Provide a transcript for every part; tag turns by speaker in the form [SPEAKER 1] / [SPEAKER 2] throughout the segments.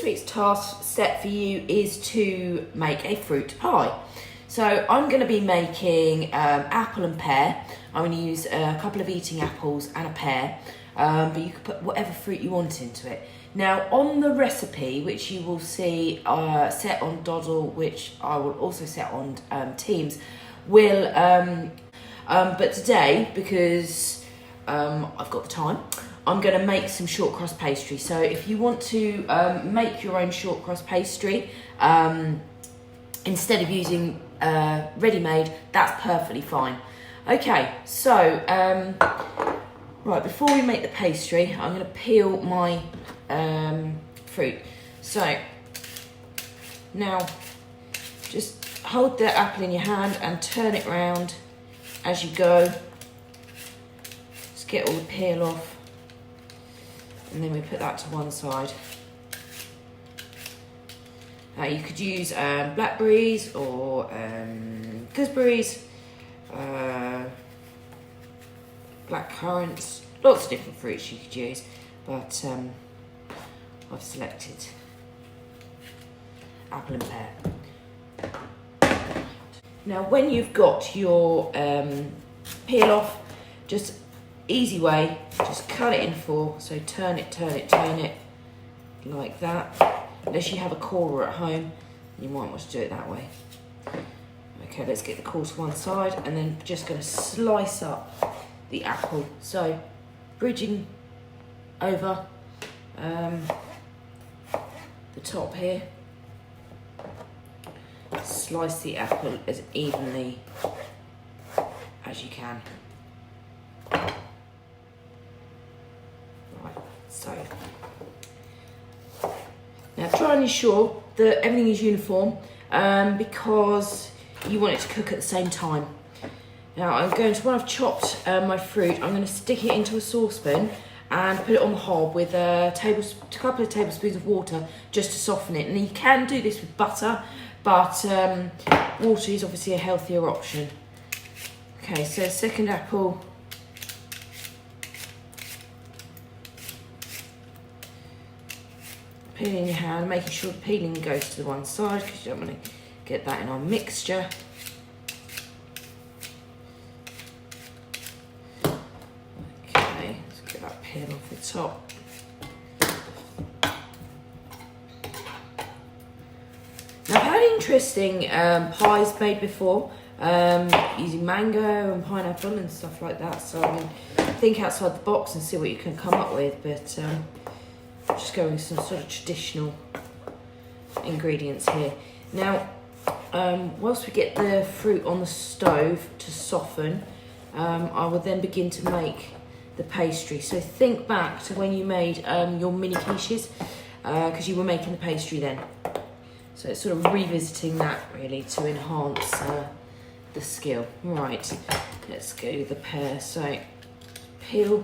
[SPEAKER 1] this week's task set for you is to make a fruit pie. So I'm going to be making apple and pear. I'm going to use a couple of eating apples and a pear, but you can put whatever fruit you want into it. Now on the recipe, which you will see set on Doddle, which I will also set on Teams, but today, because I've got the time, I'm going to make some short crust pastry. So if you want to make your own short crust pastry, instead of using ready-made, that's perfectly fine. Okay, so right, before we make the pastry, I'm going to peel my fruit. So now just hold the apple in your hand and turn it round as you go. Just get all the peel off. And then we put that to one side. You could use blackberries or gooseberries, black currants, lots of different fruits you could use, but I've selected apple and pear. Now when you've got your peel off, just easy way, just cut it in four. So turn it like that. Unless you have a corer at home, you might want to do it that way. Okay, let's get the core to one side, and then just going to slice up the apple. So bridging over the top here, slice the apple as evenly as you can. So now try and ensure that everything is uniform because you want it to cook at the same time. Now when I've chopped my fruit, I'm going to stick it into a saucepan and put it on the hob with a couple of tablespoons of water just to soften it. And you can do this with butter, but water is obviously a healthier option. Okay, so second apple. Peel in your hand, making sure the peeling goes to the one side because you don't want to get that in our mixture. Okay, let's get that peel off the top. Now I've had interesting pies made before, using mango and pineapple and stuff like that, so I mean, think outside the box and see what you can come up with, but just going with some sort of traditional ingredients here. Now, whilst we get the fruit on the stove to soften, I will then begin to make the pastry. So think back to when you made your mini quiches, because you were making the pastry then. So it's sort of revisiting that really to enhance the skill. Right, let's go with the pear. So peel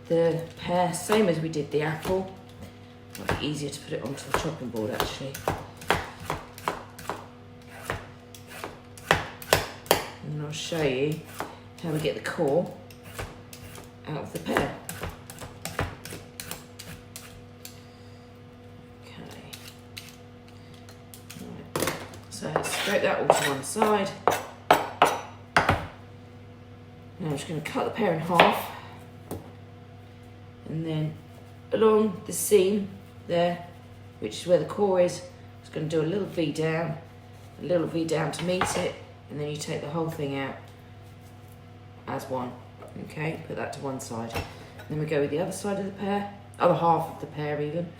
[SPEAKER 1] the pear, same as we did the apple. Much easier to put it onto the chopping board actually. And I'll show you how we get the core out of the pear. Okay. Right. So scrape that all to one side. Now I'm just going to cut the pear in half. And then along the seam there, which is where the core is, I'm just going to do a little V down to meet it, and then you take the whole thing out as one. Okay, put that to one side. And then we go with the other side of the pear, other half of the pear even.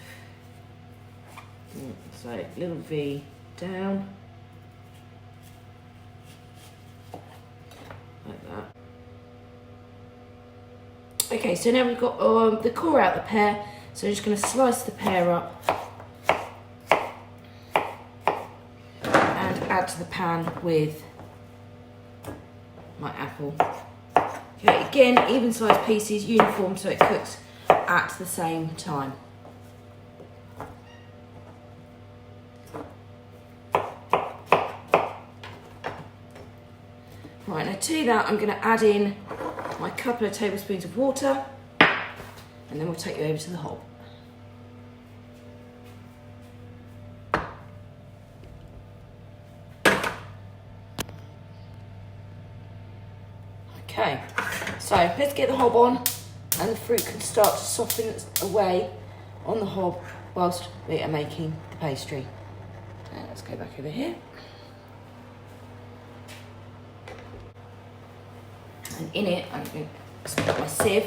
[SPEAKER 1] So little V down, like that. Okay, so now we've got the core out of the pear, so I'm just going to slice the pear up and add to the pan with my apple. Okay, again, even sized pieces, uniform, so it cooks at the same time. Right, now to that I'm going to add in my couple of tablespoons of water, and then we'll take you over to the hob. Okay, so let's get the hob on, and the fruit can start to soften away on the hob whilst we are making the pastry. Let's go back over here. And in it, I'm going to split my sieve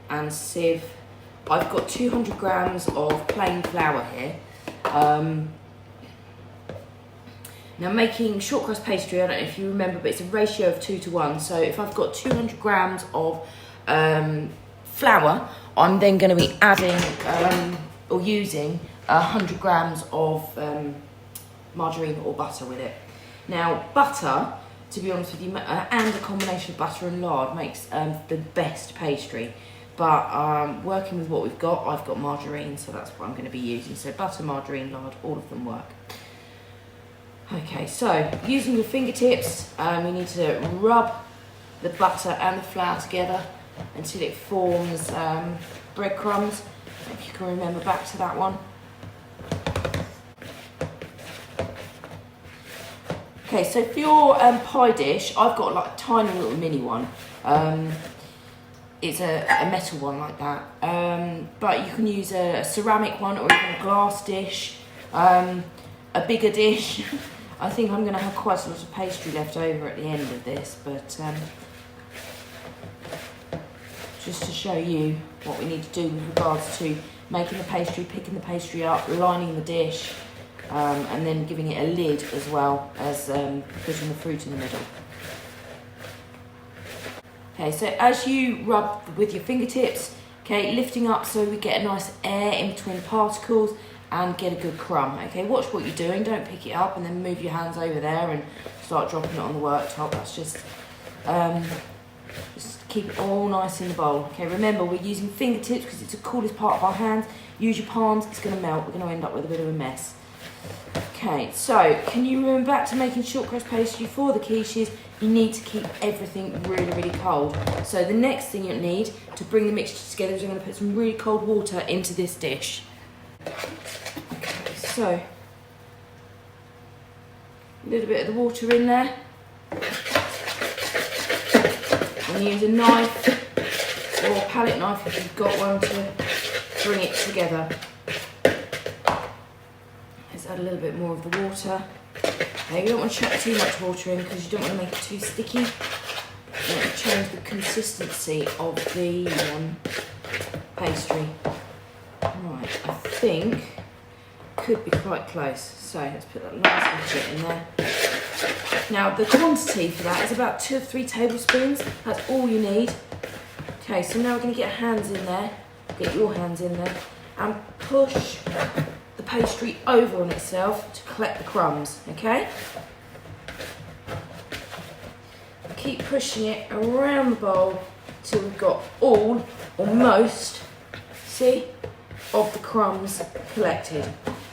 [SPEAKER 1] and sieve. I've got 200 grams of plain flour here. Now making short crust pastry, I don't know if you remember, but it's a ratio of 2 to 1. So if I've got 200 grams of flour, I'm then going to be adding or using 100 grams of margarine or butter with it. Now butter, to be honest with you, and a combination of butter and lard makes the best pastry. But working with what we've got, I've got margarine, so that's what I'm going to be using. So butter, margarine, lard, all of them work. Okay, so using your fingertips, you need to rub the butter and the flour together until it forms breadcrumbs. If you can remember back to that one. Okay, so for your pie dish, I've got like a tiny little mini one. It's a metal one like that, but you can use a ceramic one or even a glass dish, a bigger dish. I think I'm going to have quite a lot of pastry left over at the end of this, but just to show you what we need to do with regards to making the pastry, picking the pastry up, lining the dish, and then giving it a lid as well as putting the fruit in the middle. Okay, so as you rub with your fingertips, okay, lifting up so we get a nice air in between the particles and get a good crumb. Okay, watch what you're doing, don't pick it up and then move your hands over there and start dropping it on the worktop. That's just keep it all nice in the bowl. Okay, remember we're using fingertips because it's the coolest part of our hands. Use your palms, it's going to melt, we're going to end up with a bit of a mess. Okay, so can you remember back to making short crust pastry for the quiches? You need to keep everything really, really cold. So the next thing you need to bring the mixture together is I'm going to put some really cold water into this dish. Okay, so a little bit of the water in there. And use a knife or a palette knife if you've got one to bring it together. Let's add a little bit more of the water. Okay, you don't want to chuck too much water in because you don't want to make it too sticky. You want to change the consistency of the pastry. Right, I think could be quite close. So let's put that last bit in there. Now the quantity for that is about 2 or 3 tablespoons. That's all you need. Okay, so now we're going to get hands in there. Get your hands in there and push the pastry over on itself to collect the crumbs, okay? Keep pushing it around the bowl till we've got all, or most, see, of the crumbs collected.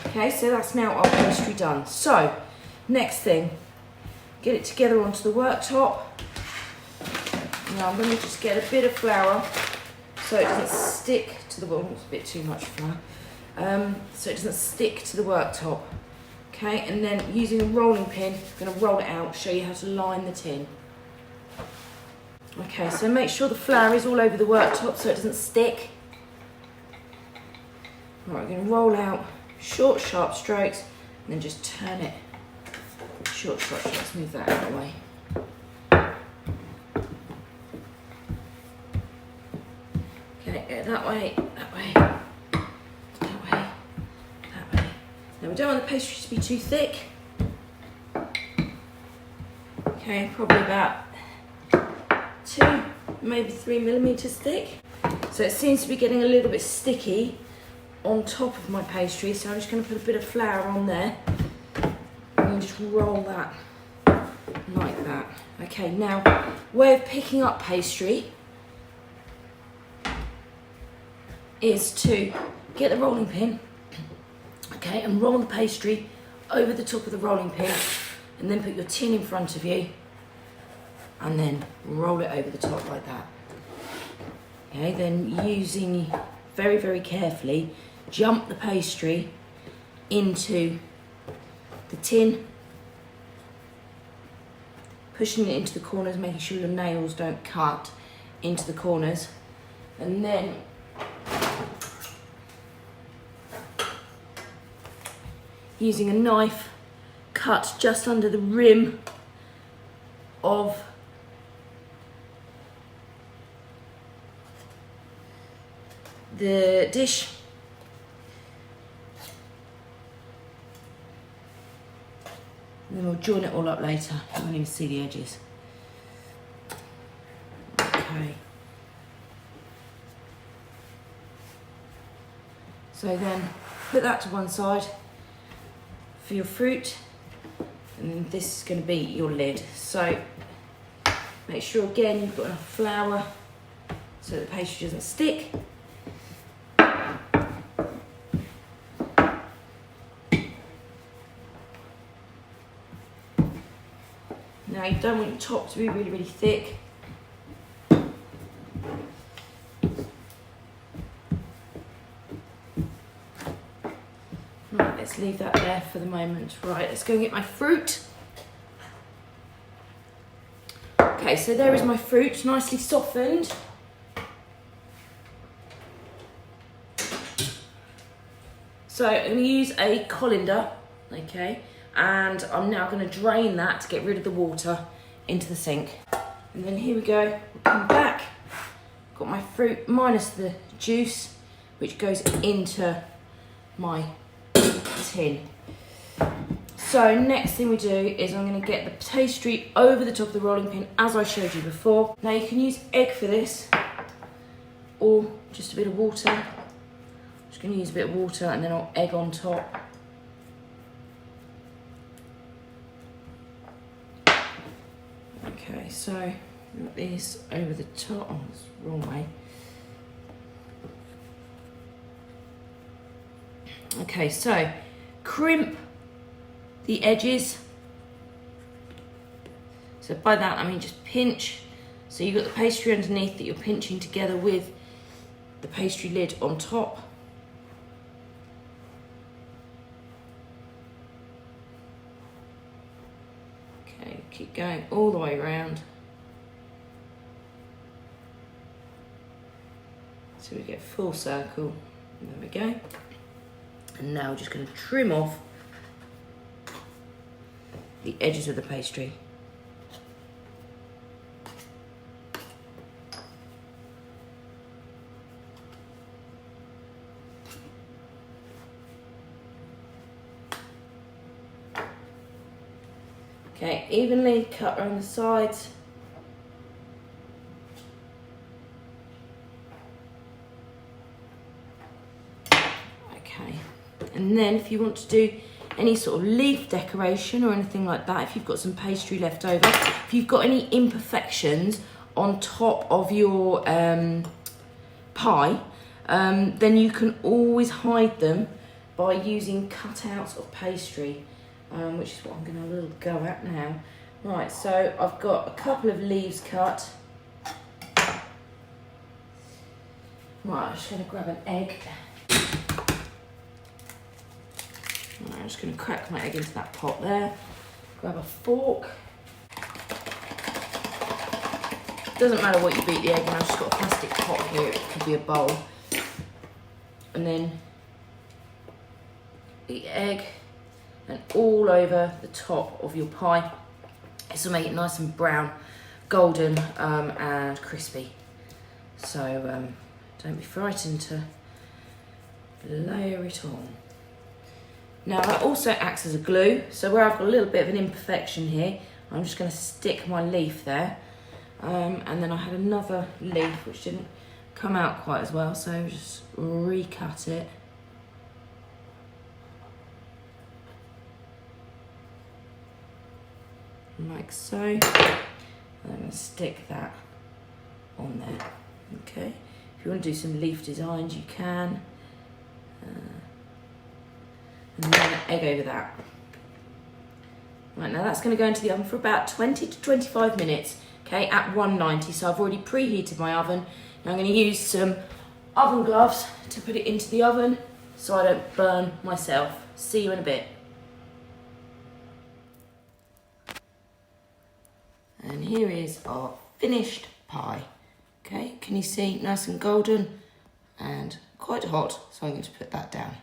[SPEAKER 1] Okay, so that's now our pastry done. So, next thing, get it together onto the worktop. Now I'm going to just get a bit of flour so it doesn't stick to the wall. It's a bit too much flour. So it doesn't stick to the worktop. Okay, and then using a rolling pin, I'm going to roll it out, show you how to line the tin. Okay, so make sure the flour is all over the worktop so it doesn't stick. Right, we're going to roll out short, sharp strokes, and then just turn it. Short, sharp strokes, move that out of the way. Okay, go that way, that way. Now we don't want the pastry to be too thick. Okay, probably about 2, maybe 3 millimeters thick. So it seems to be getting a little bit sticky on top of my pastry, so I'm just going to put a bit of flour on there and just roll that like that. Okay, now way of picking up pastry is to get the rolling pin, okay, and roll the pastry over the top of the rolling pin, and then put your tin in front of you and then roll it over the top like that. Okay, then using very, very carefully, jump the pastry into the tin, pushing it into the corners, making sure your nails don't cut into the corners. And then using a knife, cut just under the rim of the dish. And then we'll join it all up later. You won't even see the edges. Okay. So then put that to one side for your fruit, and then this is going to be your lid. So make sure again you've got enough flour so the pastry doesn't stick. Now you don't want your top to be really, really thick. Right, let's leave that there for the moment. Right, let's go and get my fruit. Okay, so there is my fruit, nicely softened. So I'm going to use a colander, okay, and I'm now going to drain that to get rid of the water into the sink. And then here we go, we'll come back. Got my fruit minus the juice, which goes into my tin. So next thing we do is I'm going to get the pastry over the top of the rolling pin as I showed you before. Now you can use egg for this, or just a bit of water. I'm just going to use a bit of water and then I'll egg on top. Okay, so put this over the top. Oh, it's the wrong way. Okay, so crimp the edges. So by that I mean just pinch. So you've got the pastry underneath that you're pinching together with the pastry lid on top. Okay, keep going all the way around. So we get full circle. There we go. And now we're just going to trim off the edges of the pastry. Okay, evenly cut around the sides. Okay, and then if you want to do any sort of leaf decoration or anything like that, if you've got some pastry left over, if you've got any imperfections on top of your pie, then you can always hide them by using cutouts of pastry, which is what I'm going to have a little go at now. Right, so I've got a couple of leaves cut. Right, I'm just going to grab an egg. I'm just going to crack my egg into that pot there. Grab a fork. Doesn't matter what you beat the egg in, I've just got a plastic pot here, it could be a bowl. And then the egg and all over the top of your pie. This will make it nice and brown, golden and crispy. So don't be frightened to layer it on. Now that also acts as a glue, so where I've got a little bit of an imperfection here, I'm just going to stick my leaf there. And then I had another leaf which didn't come out quite as well, so just recut it. Like so. And I'm going to stick that on there. Okay, if you want to do some leaf designs you can. And then an egg over that. Right, now that's going to go into the oven for about 20 to 25 minutes, okay, at 190. So I've already preheated my oven. Now I'm going to use some oven gloves to put it into the oven so I don't burn myself. See you in a bit. And here is our finished pie. Okay, can you see, nice and golden and quite hot, so I'm going to put that down.